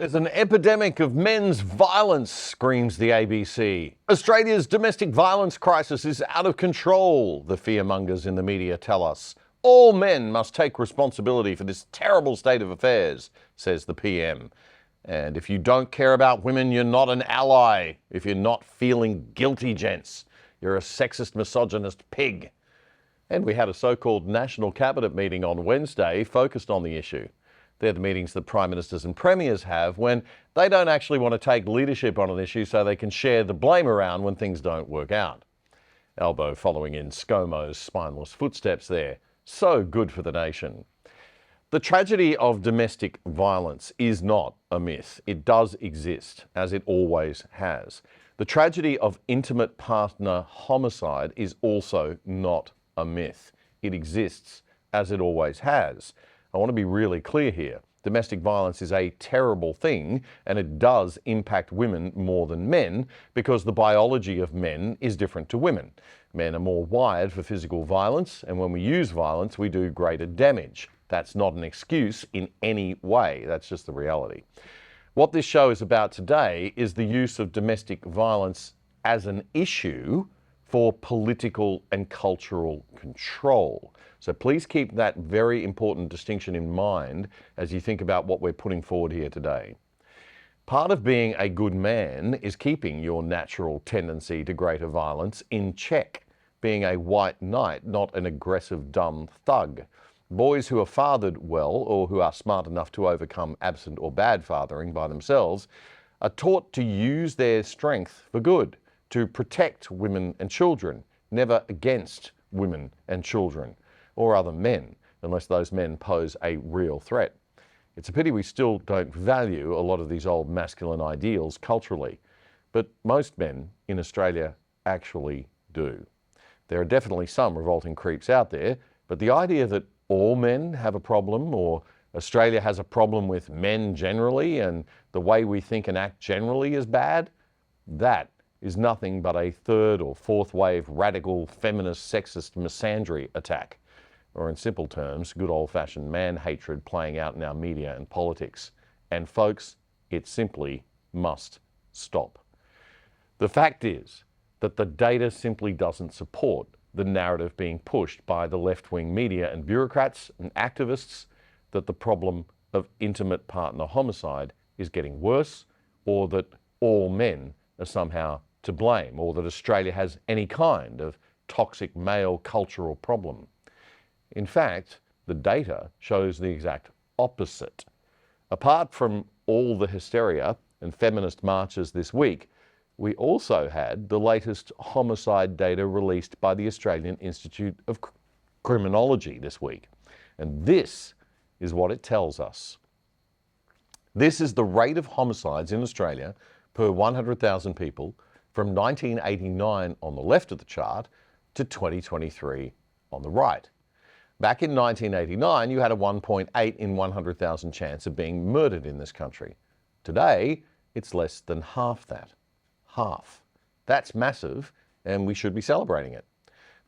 There's an epidemic of men's violence, screams the ABC. Australia's domestic violence crisis is out of control, the fearmongers in the media tell us. All men must take responsibility for this terrible state of affairs, says the PM. And if you don't care about women, you're not an ally. If you're not feeling guilty, gents, you're a sexist, misogynist pig. And we had a so-called National Cabinet meeting on Wednesday focused on the issue. They're the meetings that Prime Ministers and Premiers have when they don't actually want to take leadership on an issue so they can share the blame around when things don't work out. Albo following in ScoMo's spineless footsteps there. So good for the nation. The tragedy of domestic violence is not a myth. It does exist, as it always has. The tragedy of intimate partner homicide is also not a myth. It exists, as it always has. I want to be really clear here. Domestic violence is a terrible thing, and it does impact women more than men because the biology of men is different to women. Men are more wired for physical violence, and when we use violence, we do greater damage. That's not an excuse in any way. That's just the reality. What this show is about today is the use of domestic violence as an issue for political and cultural control. So please keep that very important distinction in mind as you think about what we're putting forward here today. Part of being a good man is keeping your natural tendency to greater violence in check, being a white knight, not an aggressive, dumb thug. Boys who are fathered well, or who are smart enough to overcome absent or bad fathering by themselves, are taught to use their strength for good, to protect women and children, never against women and children, or other men, unless those men pose a real threat. It's a pity we still don't value a lot of these old masculine ideals culturally, but most men in Australia actually do. There are definitely some revolting creeps out there, but the idea that all men have a problem, or Australia has a problem with men generally, and the way we think and act generally is bad, that is nothing but a third or fourth wave radical feminist sexist misandry attack. Or in simple terms, good old-fashioned man-hatred playing out in our media and politics. And folks, it simply must stop. The fact is that the data simply doesn't support the narrative being pushed by the left-wing media and bureaucrats and activists that the problem of intimate partner homicide is getting worse, or that all men are somehow to blame, or that Australia has any kind of toxic male cultural problem. In fact, the data shows the exact opposite. Apart from all the hysteria and feminist marches this week, we also had the latest homicide data released by the Australian Institute of Criminology this week. And this is what it tells us. This is the rate of homicides in Australia per 100,000 people from 1989 on the left of the chart to 2023 on the right. Back in 1989, you had a 1.8 in 100,000 chance of being murdered in this country. Today, it's less than half that. Half. That's massive, and we should be celebrating it.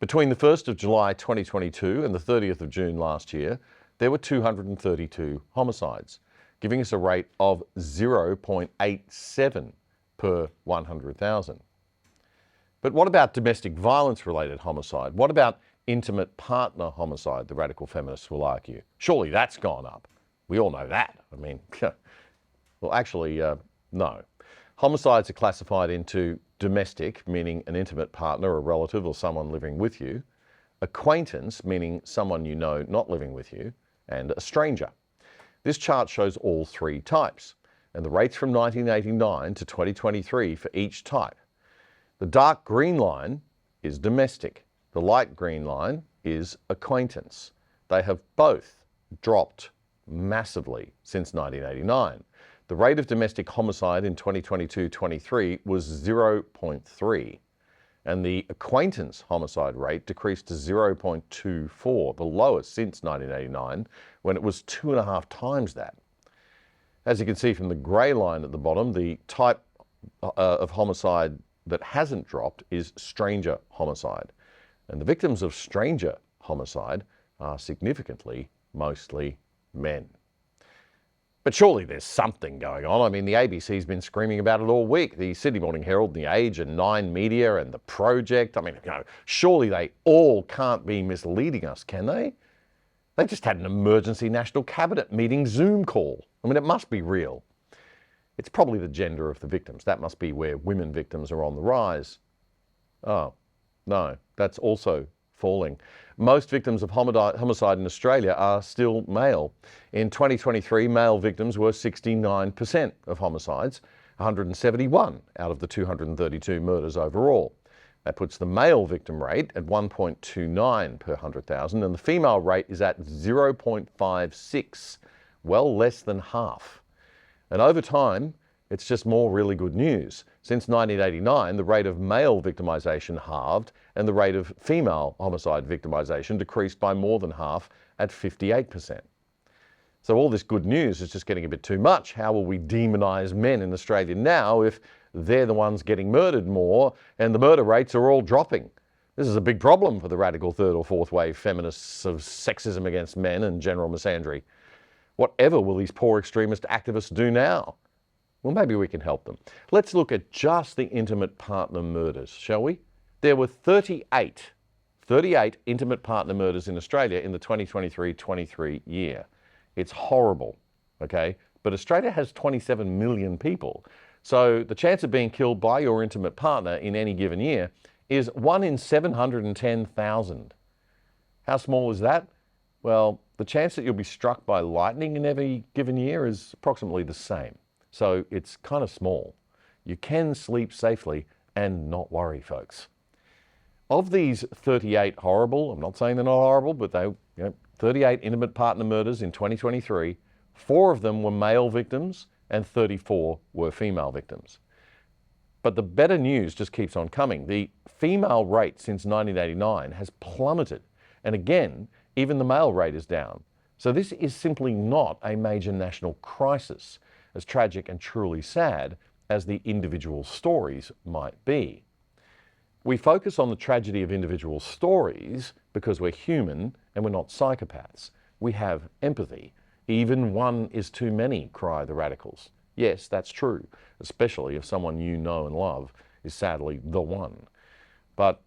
Between the 1st of July 2022 and the 30th of June last year, there were 232 homicides, giving us a rate of 0.87 per 100,000. But what about domestic violence-related homicide? What about intimate partner homicide, the radical feminists will argue? Surely that's gone up. We all know that. I mean, well, actually, no. Homicides are classified into domestic, meaning an intimate partner, a relative, or someone living with you; acquaintance, meaning someone you know not living with you; and a stranger. This chart shows all three types, and the rates from 1989 to 2023 for each type. The dark green line is domestic. The light green line is acquaintance. They have both dropped massively since 1989. The rate of domestic homicide in 2022-23 was 0.3, and the acquaintance homicide rate decreased to 0.24, the lowest since 1989, when it was 2.5 times that. As you can see from the grey line at the bottom, the type of homicide that hasn't dropped is stranger homicide. And the victims of stranger homicide are significantly mostly men. But surely there's something going on. I mean, the ABC's been screaming about it all week. The Sydney Morning Herald, The Age, and Nine Media, and The Project. I mean, surely they all can't be misleading us, can they? They just had an emergency national cabinet meeting Zoom call. I mean, it must be real. It's probably the gender of the victims. That must be where women victims are on the rise. Oh, no, that's also falling. Most victims of homicide in Australia are still male. In 2023, male victims were 69% of homicides, 171 out of the 232 murders overall. That puts the male victim rate at 1.29 per 100,000, and the female rate is at 0.56, well less than half. And over time, it's just more really good news. Since 1989, the rate of male victimisation halved and the rate of female homicide victimisation decreased by more than half at 58%. So all this good news is just getting a bit too much. How will we demonise men in Australia now if they're the ones getting murdered more and the murder rates are all dropping? This is a big problem for the radical third or fourth wave feminists of sexism against men and general misandry. Whatever will these poor extremist activists do now? Well, maybe we can help them. Let's look at just the intimate partner murders, shall we? There were 38 intimate partner murders in Australia in the 2023 year. It's horrible, okay? But Australia has 27 million people. So the chance of being killed by your intimate partner in any given year is 1 in 710,000. How small is that? Well, the chance that you'll be struck by lightning in every given year is approximately the same. So it's kind of small. You can sleep safely and not worry, folks. Of these 38 horrible, I'm not saying they're not horrible, but 38 intimate partner murders in 2023, 4 of them were male victims and 34 were female victims. But the better news just keeps on coming. The female rate since 1989 has plummeted. And again, even the male rate is down. So this is simply not a major national crisis, as tragic and truly sad as the individual stories might be. We focus on the tragedy of individual stories because we're human and we're not psychopaths. We have empathy. Even one is too many, cry the radicals. Yes, that's true, especially if someone you know and love is sadly the one. But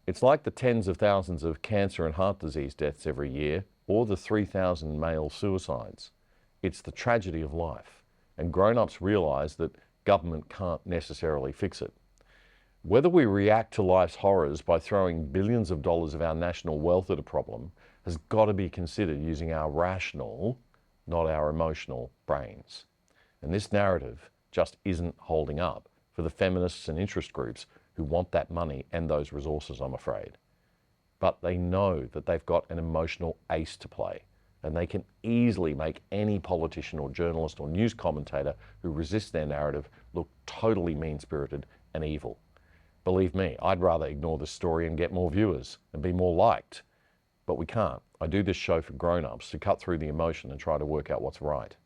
it's like the tens of thousands of cancer and heart disease deaths every year, or the 3,000 male suicides. It's the tragedy of life. And grown-ups realise that government can't necessarily fix it. Whether we react to life's horrors by throwing billions of dollars of our national wealth at a problem has got to be considered using our rational, not our emotional brains. And this narrative just isn't holding up for the feminists and interest groups who want that money and those resources, I'm afraid. But they know that they've got an emotional ace to play. And they can easily make any politician or journalist or news commentator who resists their narrative look totally mean-spirited and evil. Believe me, I'd rather ignore this story and get more viewers and be more liked. But we can't. I do this show for grown-ups to cut through the emotion and try to work out what's right.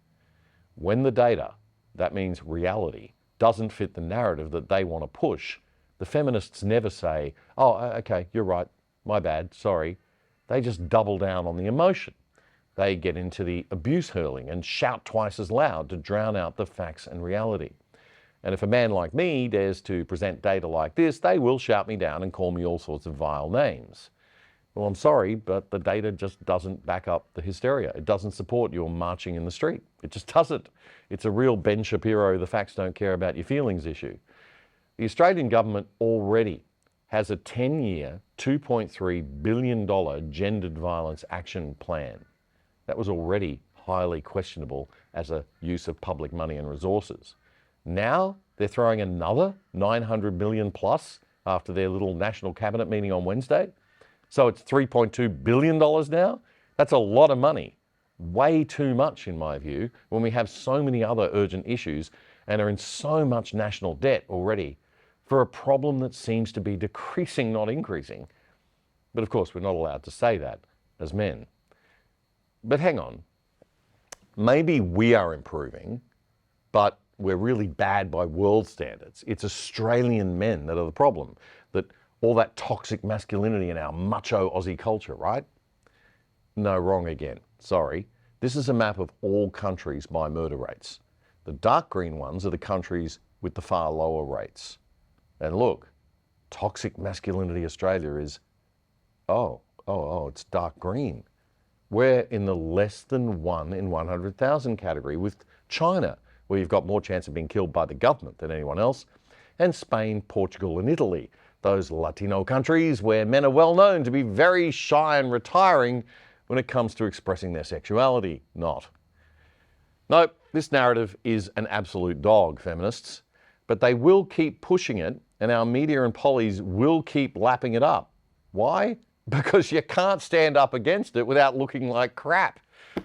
When the data, that means reality, doesn't fit the narrative that they want to push, the feminists never say, oh, okay, you're right, my bad, sorry. They just double down on the emotion. They get into the abuse hurling and shout twice as loud to drown out the facts and reality. And if a man like me dares to present data like this, they will shout me down and call me all sorts of vile names. Well, I'm sorry, but the data just doesn't back up the hysteria. It doesn't support your marching in the street. It just doesn't. It's a real Ben Shapiro, the facts don't care about your feelings issue. The Australian government already has a 10-year, $2.3 billion gendered violence action plan. That was already highly questionable as a use of public money and resources. Now they're throwing another $900 million plus after their little national cabinet meeting on Wednesday. So it's $3.2 billion now. That's a lot of money. Way too much in my view when we have so many other urgent issues and are in so much national debt already for a problem that seems to be decreasing, not increasing. But of course, we're not allowed to say that as men. But hang on, maybe we are improving, but we're really bad by world standards. It's Australian men that are the problem, that all that toxic masculinity in our macho Aussie culture, right? No, wrong again, sorry. This is a map of all countries by murder rates. The dark green ones are the countries with the far lower rates. And look, toxic masculinity Australia is, it's dark green. We're in the less than 1 in 100,000 category, with China, where you've got more chance of being killed by the government than anyone else, and Spain, Portugal and Italy, those Latino countries where men are well known to be very shy and retiring when it comes to expressing their sexuality. Not. No, this narrative is an absolute dog, feminists, but they will keep pushing it, and our media and pollies will keep lapping it up. Why? Because you can't stand up against it without looking like crap.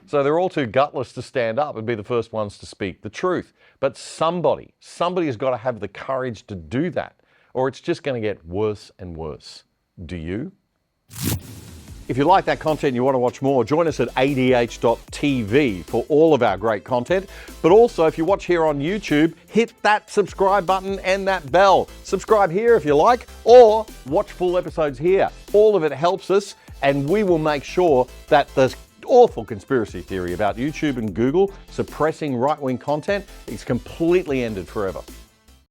So they're all too gutless to stand up and be the first ones to speak the truth. But somebody has got to have the courage to do that, or it's just going to get worse and worse. Do you? If you like that content and you want to watch more, join us at adh.tv for all of our great content. But also, if you watch here on YouTube, hit that subscribe button and that bell. Subscribe here if you like, or watch full episodes here. All of it helps us, and we will make sure that the awful conspiracy theory about YouTube and Google suppressing right-wing content is completely ended forever.